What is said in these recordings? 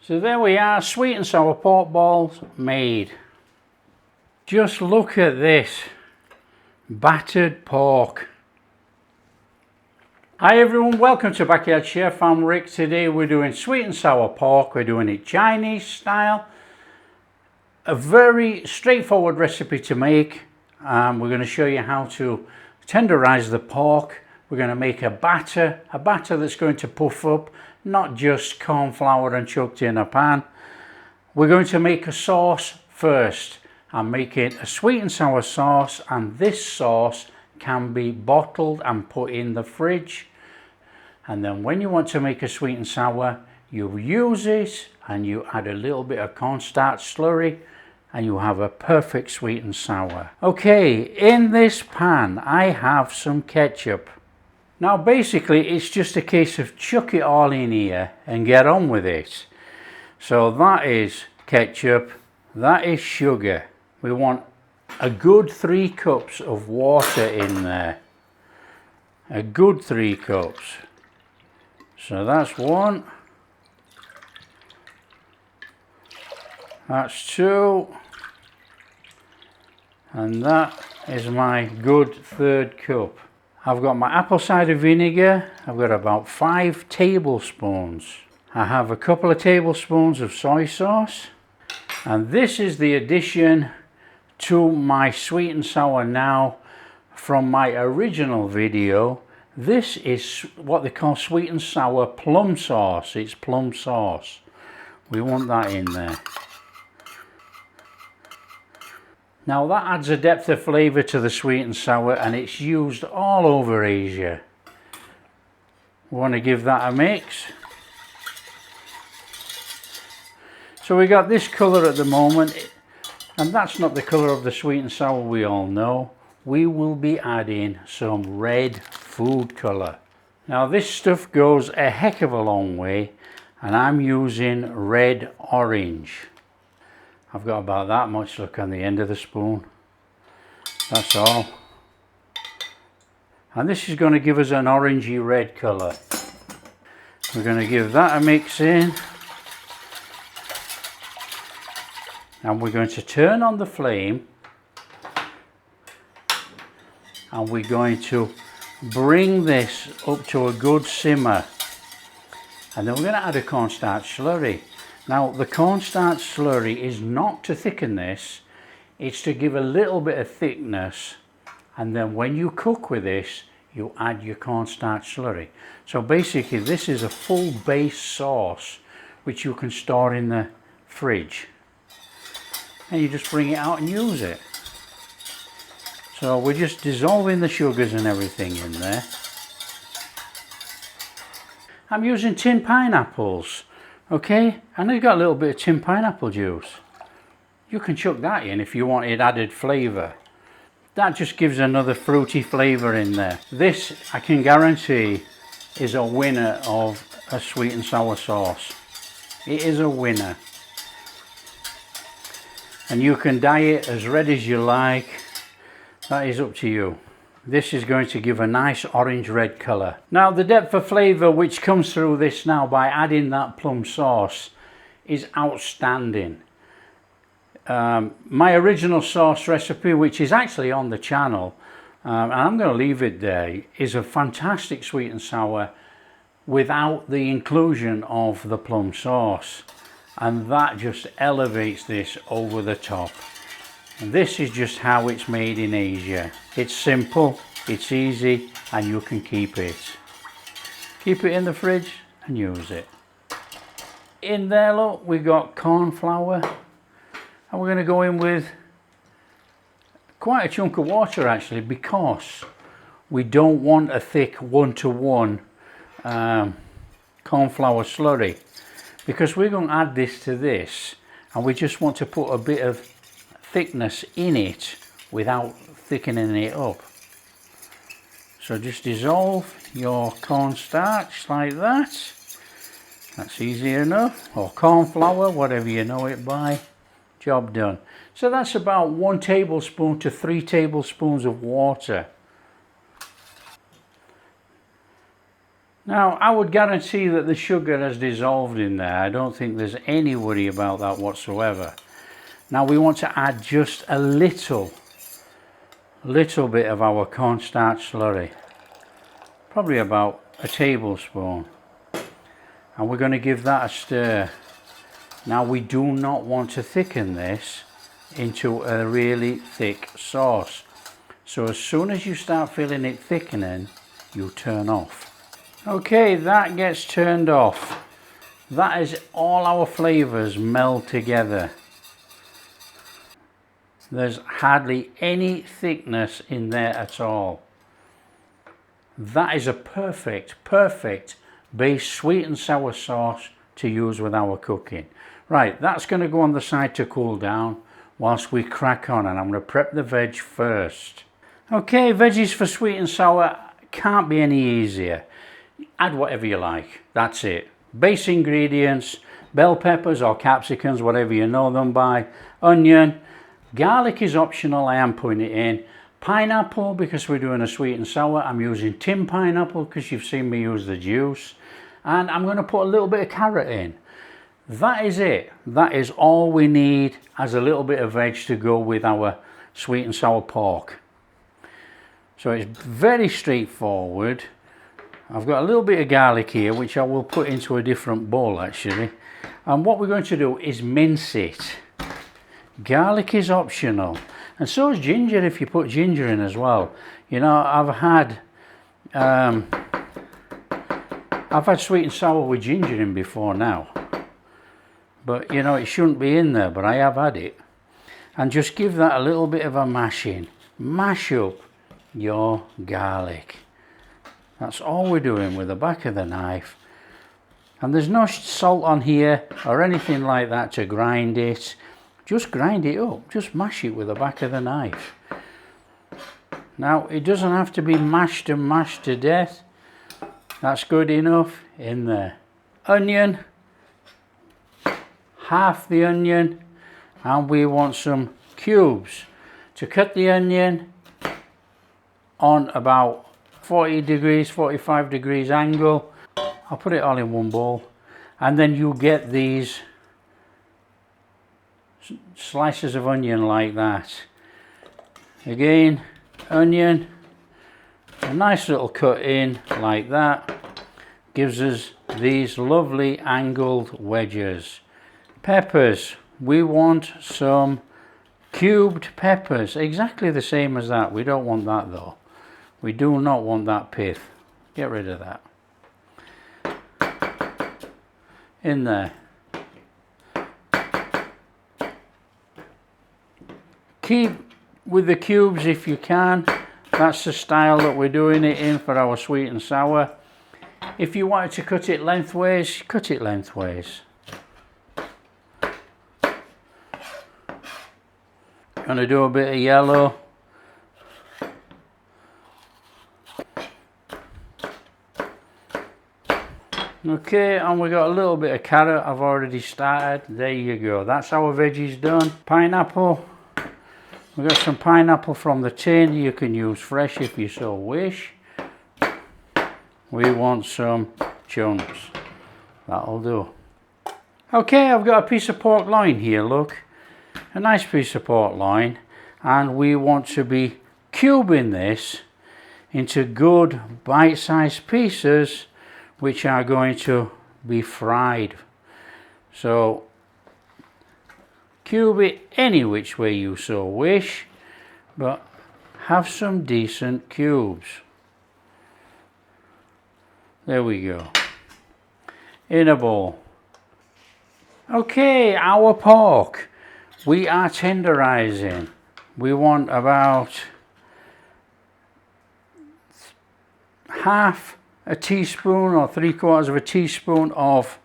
So there we are, sweet and sour pork balls made. Just look at this, battered pork. Hi everyone, welcome to Backyard Chef. I'm Rick. Today we're doing sweet and sour pork. We're doing it Chinese style. A very straightforward recipe to make. We're going to show you how to tenderize the pork. We're going to make a batter that's going to puff up, not just corn flour and chucked in a pan. We're going to make a sauce first. I'm making a sweet and sour sauce, and this sauce can be bottled and put in the fridge. And then when you want to make a sweet and sour, you use it and you add a little bit of cornstarch slurry and you have a perfect sweet and sour. Okay, in this pan I have some ketchup. Now basically it's just a case of chuck it all in here and get on with it. So that is ketchup, that is sugar. We want a good 3 cups of water in there. A good 3 cups. So that's 1. That's 2. And that is my good 3rd cup. I've got my apple cider vinegar. I've got about 5 tablespoons. I have a couple of tablespoons of soy sauce. And this is the addition to my sweet and sour now from my original video. This is what they call sweet and sour plum sauce. It's plum sauce. We want that in there. Now that adds a depth of flavour to the sweet and sour, and it's used all over Asia. We want to give that a mix. So we got this colour at the moment, and that's not the colour of the sweet and sour we all know. We will be adding some red food colour. Now this stuff goes a heck of a long way, and I'm using red orange. I've got about that much, look, on the end of the spoon. That's all. And this is going to give us an orangey red colour. We're going to give that a mix in. And we're going to turn on the flame. And we're going to bring this up to a good simmer. And then we're going to add a cornstarch slurry. Now the cornstarch slurry is not to thicken this, it's to give a little bit of thickness, and then when you cook with this you add your cornstarch slurry. So basically this is a full base sauce which you can store in the fridge, and you just bring it out and use it. So we're just dissolving the sugars and everything in there. I'm using tin pineapples. Okay, and they've got a little bit of tin pineapple juice. You can chuck that in if you wanted added flavour. That just gives another fruity flavour in there. This, I can guarantee, is a winner of a sweet and sour sauce. It is a winner. And you can dye it as red as you like. That is up to you. This is going to give a nice orange red colour. Now the depth of flavour which comes through this now by adding that plum sauce is outstanding. My original sauce recipe, which is actually on the channel, and I'm going to leave it there, is a fantastic sweet and sour without the inclusion of the plum sauce. And that just elevates this over the top. And this is just how it's made in Asia. It's simple, it's easy, and you can keep it. Keep it in the fridge and use it. In there, look, we've got corn flour. And we're going to go in with quite a chunk of water actually, because we don't want a thick 1-to-1 corn flour slurry. Because we're going to add this to this, and we just want to put a bit of thickness in it without thickening it up. So just dissolve your cornstarch like that. That's easy enough, or corn flour, whatever you know it by. Job done. So that's about 1 tablespoon to 3 tablespoons of water. Now, I would guarantee that the sugar has dissolved in there. I don't think there's any worry about that whatsoever. Now we want to add just a little bit of our cornstarch slurry, probably about a tablespoon, and we're going to give that a stir. Now we do not want to thicken this into a really thick sauce, so as soon as you start feeling it thickening, you turn off. Okay, that gets turned off. That is all our flavors meld together. There's hardly any thickness in there at all. That is a perfect base sweet and sour sauce to use with our cooking. Right, that's going to go on the side to cool down whilst we crack on, and I'm going to prep the veg first. Okay, veggies for sweet and sour can't be any easier. Add whatever you like, that's it. Base ingredients: bell peppers or capsicums, whatever you know them by, onion. Garlic is optional, I am putting it in. Pineapple, because we're doing a sweet and sour, I'm using tin pineapple because you've seen me use the juice. And I'm going to put a little bit of carrot in. That is it. That is all we need as a little bit of veg to go with our sweet and sour pork. So it's very straightforward. I've got a little bit of garlic here, which I will put into a different bowl actually. And what we're going to do is mince it. Garlic is optional, and so is ginger if you put ginger in as well. You know, I've had sweet and sour with ginger in before now, but you know, it shouldn't be in there, but I have had it. And just give that a little bit of a mashing. Mash up your garlic. That's all we're doing with the back of the knife. And there's no salt on here or anything like that to grind it. Just grind it up, just mash it with the back of the knife. Now, it doesn't have to be mashed and mashed to death. That's good enough in there. Onion, half the onion, and we want some cubes. To cut the onion on about 40 degrees, 45 degrees angle. I'll put it all in one bowl, and then you get these slices of onion like that. Again, onion, a nice little cut in like that, gives us these lovely angled wedges. Peppers, we want some cubed peppers, exactly the same as that. We don't want that though. We do not want that pith. Get rid of that. In there. Keep with the cubes if you can. That's the style that we're doing it in for our sweet and sour. If you wanted to cut it lengthways, cut it lengthways. Gonna do a bit of yellow. Okay, and we got a little bit of carrot I've already started. There you go, that's our veggies done. Pineapple. We've got some pineapple from the tin. You can use fresh if you so wish. We want some chunks. That'll do. Okay, I've got a piece of pork loin here, look. A nice piece of pork loin. And we want to be cubing this into good bite-sized pieces, which are going to be fried. So cube it any which way you so wish, but have some decent cubes. There we go. In a bowl. Okay, our pork. We are tenderizing. We want about half a teaspoon or 3/4 of a teaspoon of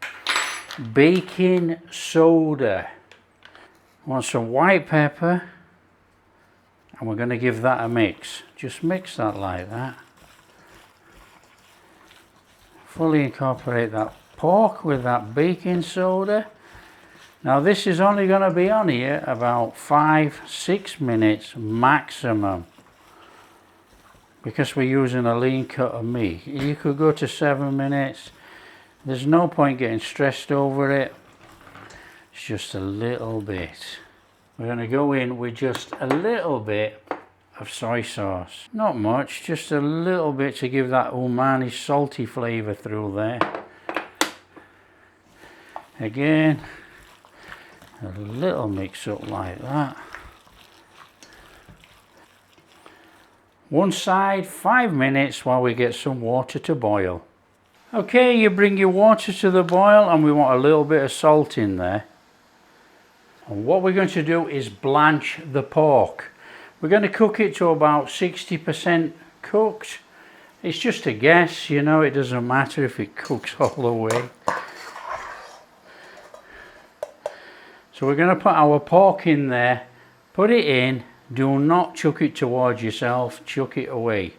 baking soda. Want some white pepper, and we're going to give that a mix. Just mix that like that. Fully incorporate that pork with that baking soda. Now this is only going to be on here about 5-6 minutes maximum. because we're using a lean cut of meat. You could go to 7 minutes. There's no point getting stressed over it. It's just a little bit. We're going to go in with just a little bit of soy sauce. Not much, just a little bit to give that umami salty flavour through there. Again, a little mix up like that. One side, 5 minutes while we get some water to boil. Okay, you bring your water to the boil and we want a little bit of salt in there. And what we're going to do is blanch the pork. We're going to cook it to about 60% cooked. It's just a guess, you know, it doesn't matter if it cooks all the way. So we're going to put our pork in there, put it in, do not chuck it towards yourself, chuck it away.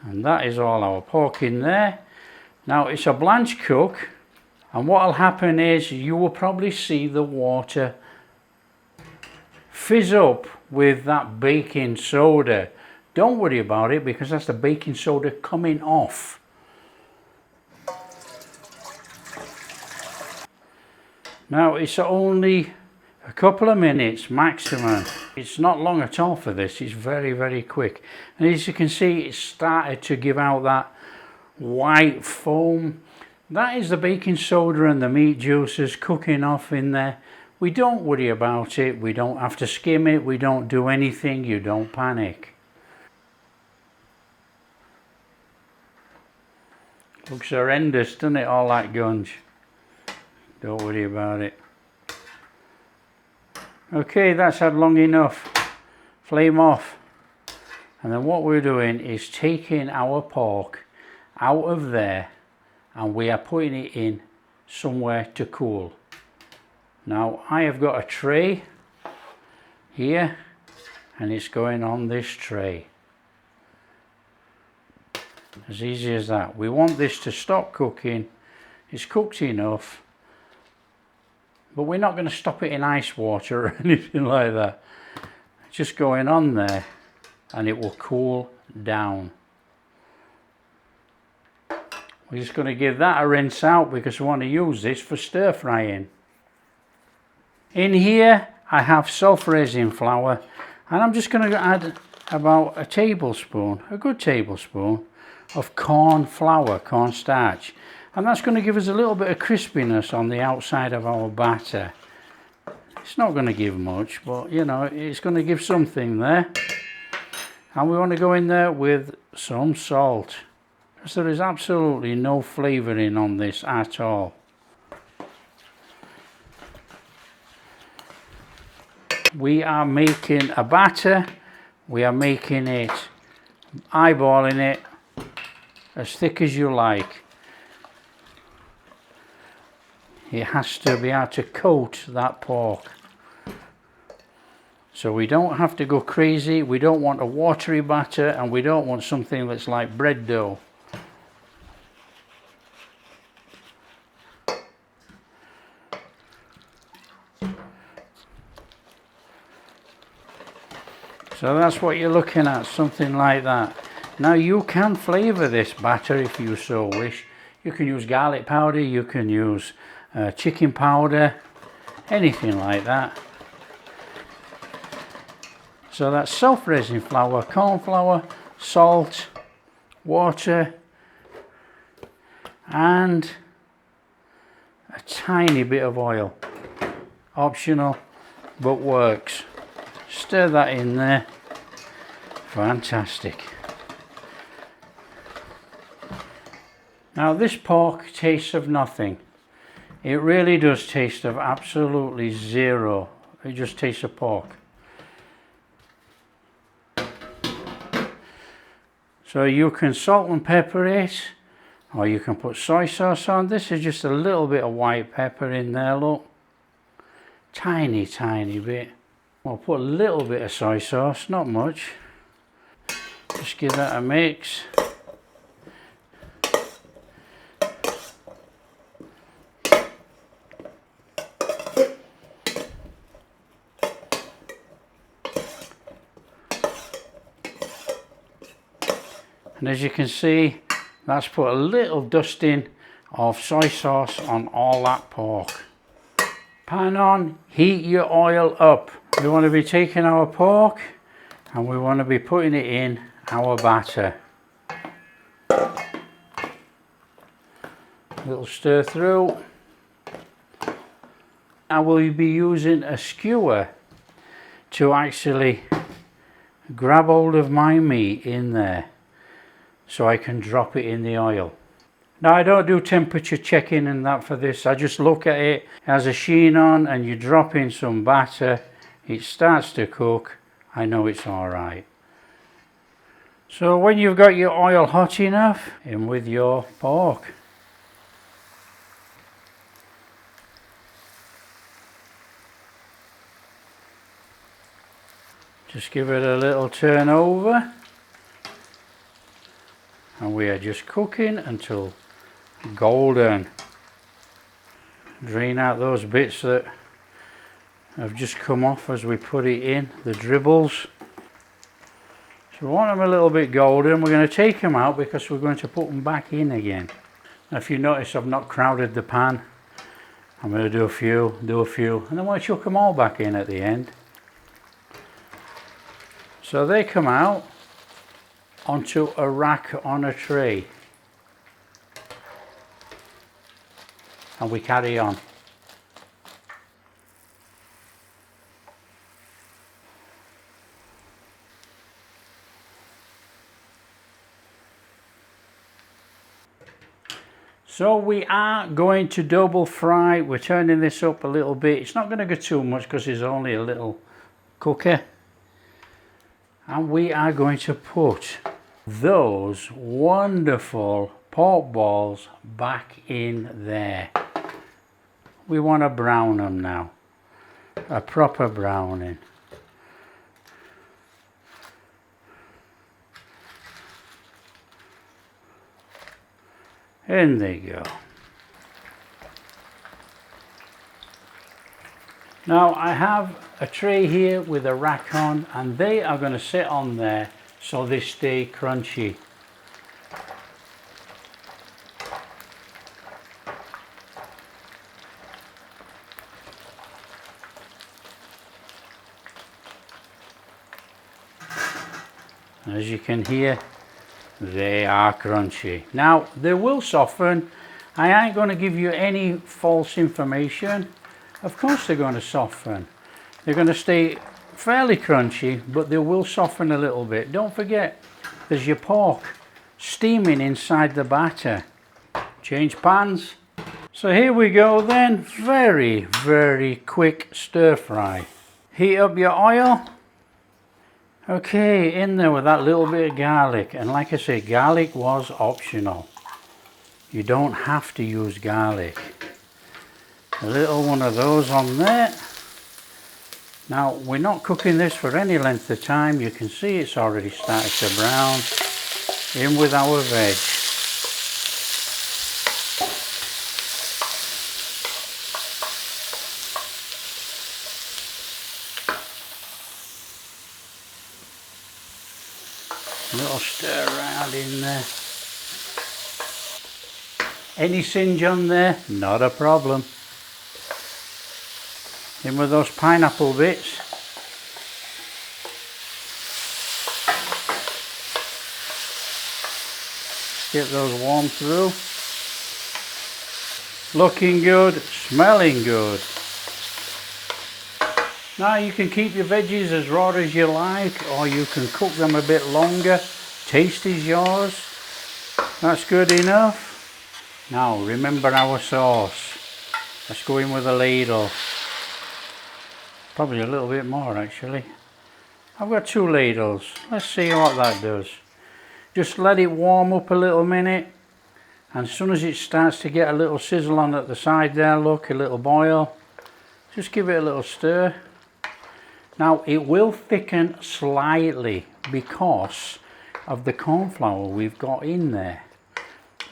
And that is all our pork in there. Now it's a blanch cook, and what will happen is you will probably see the water fizz up with that baking soda. Don't worry about it because that's the baking soda coming off. Now it's only a couple of minutes maximum. It's not long at all for this, it's very, very quick. And as you can see, it started to give out that white foam. That is the baking soda and the meat juices cooking off in there. We don't worry about it, we don't have to skim it, we don't do anything, you don't panic. Looks horrendous, doesn't it, all that gunge? Don't worry about it. Okay, that's had long enough. Flame off. And then what we're doing is taking our pork out of there and we are putting it in somewhere to cool. Now I have got a tray here and it's going on this tray. As easy as that. We want this to stop cooking. It's cooked enough. But we're not going to stop it in ice water or anything like that. It's just going on there and it will cool down. We're just going to give that a rinse out because we want to use this for stir frying. In here I have self-raising flour and I'm just going to add about a tablespoon, a good tablespoon of corn flour, corn starch. And that's going to give us a little bit of crispiness on the outside of our batter. It's not going to give much, but you know, it's going to give something there. And we want to go in there with some salt. Because there is absolutely no flavouring on this at all. We are making a batter. We are making it, eyeballing it, as thick as you like. It has to be able to coat that pork. So we don't have to go crazy, we don't want a watery batter and we don't want something that's like bread dough. So that's what you're looking at, something like that. Now you can flavour this batter if you so wish. You can use garlic powder, you can use chicken powder, anything like that. So that's self-raising flour, corn flour, salt, water and a tiny bit of oil. Optional, but works. Stir that in there. Fantastic. Now this pork tastes of nothing. It really does taste of absolutely zero. It just tastes of pork. So you can salt and pepper it, or you can put soy sauce on. This is just a little bit of white pepper in there, look. Tiny, tiny bit. I'll put a little bit of soy sauce, not much. Just give that a mix. And as you can see, that's put a little dusting of soy sauce on all that pork. Pan on, heat your oil up. We want to be taking our pork and we want to be putting it in our batter. Little stir through. I will be using a skewer to actually grab hold of my meat in there so I can drop it in the oil. Now I don't do temperature checking and that for this. I just look at it, it has a sheen on, and you drop in some batter, it starts to cook, I know it's alright. So when you've got your oil hot enough, in with your pork. Just give it a little turn over, and we are just cooking until golden. Drain out those bits that have just come off as we put it in, the dribbles. So we want them a little bit golden. We're going to take them out because we're going to put them back in again. Now if you notice, I've not crowded the pan. I'm going to do a few, and then we'll chuck them all back in at the end. So they come out onto a rack on a tray. And we carry on. So we are going to double fry. We're turning this up a little bit. It's not going to go too much because it's only a little cooker. And we are going to put those wonderful pork balls back in there. We want to brown them now. A proper browning. In they go. Now I have a tray here with a rack on, and they are going to sit on there so they stay crunchy. As you can hear, they are crunchy. Now they will soften. I ain't going to give you any false information. Of course they're going to soften. They're going to stay fairly crunchy, but they will soften a little bit. Don't forget, there's your pork steaming inside the batter. Change pans. So here we go then. Very, very quick stir fry. Heat up your oil. Okay, in there with that little bit of garlic. And like I say, garlic was optional. You don't have to use garlic. A little one of those on there. Now, we're not cooking this for any length of time. You can see it's already started to brown. In with our veg. A little stir around in there. Any singe on there? Not a problem. In with those pineapple bits. Get those warm through. Looking good, smelling good. Now you can keep your veggies as raw as you like, or you can cook them a bit longer. Taste is yours. That's good enough. Now remember our sauce. Let's go in with a ladle. Probably a little bit more actually. I've got 2 ladles. Let's see what that does. Just let it warm up a little minute, and as soon as it starts to get a little sizzle on at the side there, look, a little boil, just give it a little stir. Now it will thicken slightly because of the corn flour we've got in there,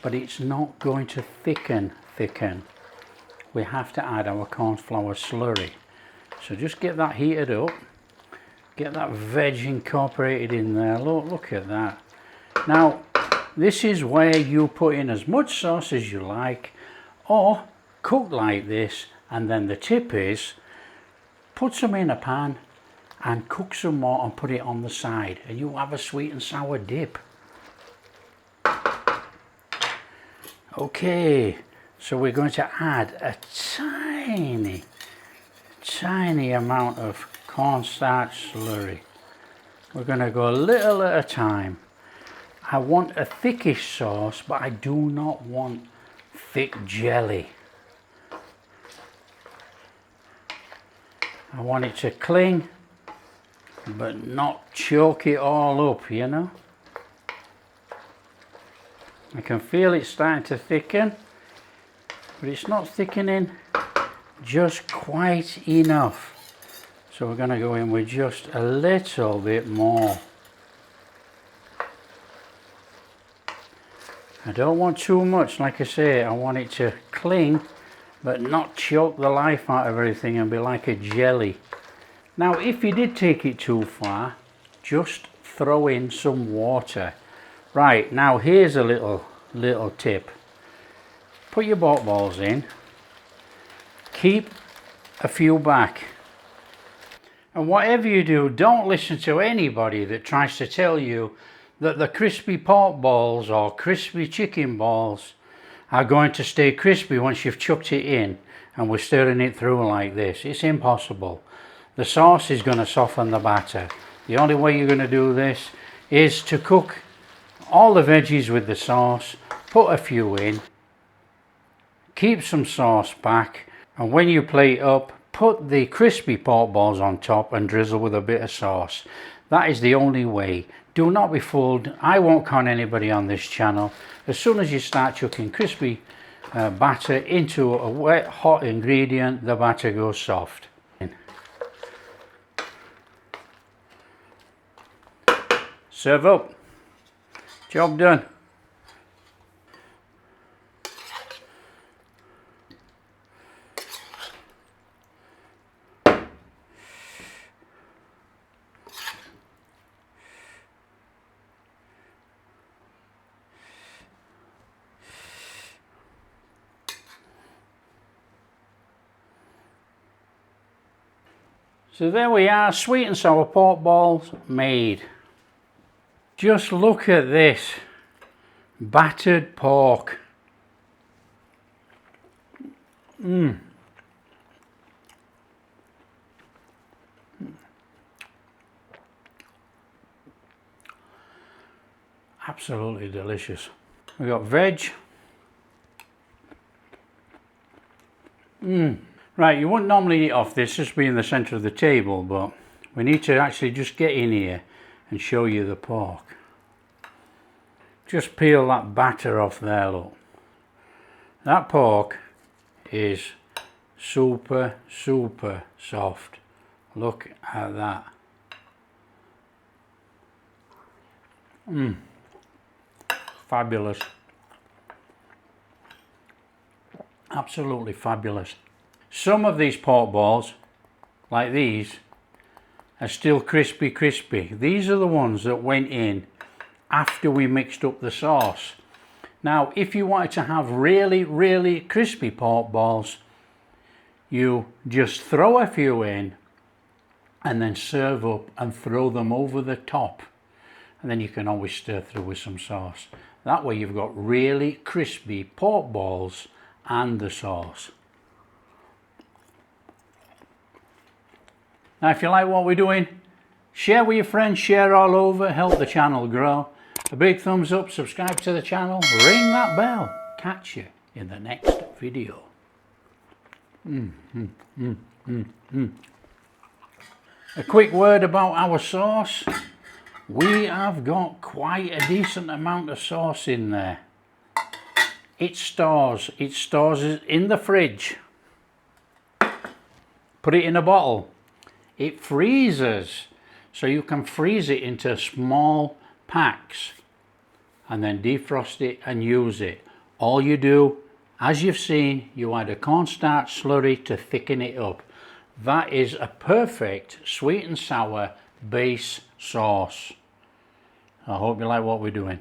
but it's not going to thicken. We have to add our corn flour slurry. So just get that heated up, get that veg incorporated in there. Look at that. Now This is where you put in as much sauce as you like, or cook like this, and then the tip is put some in a pan and cook some more and put it on the side, and you have a sweet and sour dip. Okay, so we're going to add a tiny amount of cornstarch slurry. We're going to go a little at a time. I want a thickish sauce, but I do not want thick jelly. I want it to cling, but not choke it all up, you know. I can feel it starting to thicken, but it's not thickening just quite enough. So we're going to go in with just a little bit more. I don't want too much, like I say, I want it to cling but not choke the life out of everything and be like a jelly. Now if you did take it too far, just throw in some water. Right, now here's a little tip. Put your pork balls in, keep a few back, and whatever you do, don't listen to anybody that tries to tell you that the crispy pork balls or crispy chicken balls are going to stay crispy once you've chucked it in and we're stirring it through like this. It's impossible. The sauce is going to soften the batter. The only way you're going to do this is to cook all the veggies with the sauce, put a few in, keep some sauce back, and when you plate up, put the crispy pork balls on top and drizzle with a bit of sauce. That is the only way. Do not be fooled. I won't con anybody on this channel. As soon as you start chucking crispy batter into a wet hot ingredient, the batter goes soft. Serve up. Job done. So there we are, sweet and sour pork balls made. Just look at this, battered pork. Absolutely delicious. We got veg. Right, you wouldn't normally eat off this, just be in the centre of the table, but we need to actually just get in here and show you the pork. Just peel that batter off there, look. That pork is super soft. Look at that. Fabulous. Absolutely fabulous. Some of these pork balls, like these, are still crispy. These are the ones that went in after we mixed up the sauce. Now, if you wanted to have really crispy pork balls, you just throw a few in and then serve up and throw them over the top. And then you can always stir through with some sauce. That way you've got really crispy pork balls and the sauce. Now if you like what we're doing, share with your friends, share all over, help the channel grow. A big thumbs up, subscribe to the channel, ring that bell. Catch you in the next video. A quick word about our sauce. We have got quite a decent amount of sauce in there. It stores in the fridge. Put it in a bottle. It freezes, so you can freeze it into small packs and then defrost it and use it. All you do, as you've seen, you add a cornstarch slurry to thicken it up. That is a perfect sweet and sour base sauce. I hope you like what we're doing.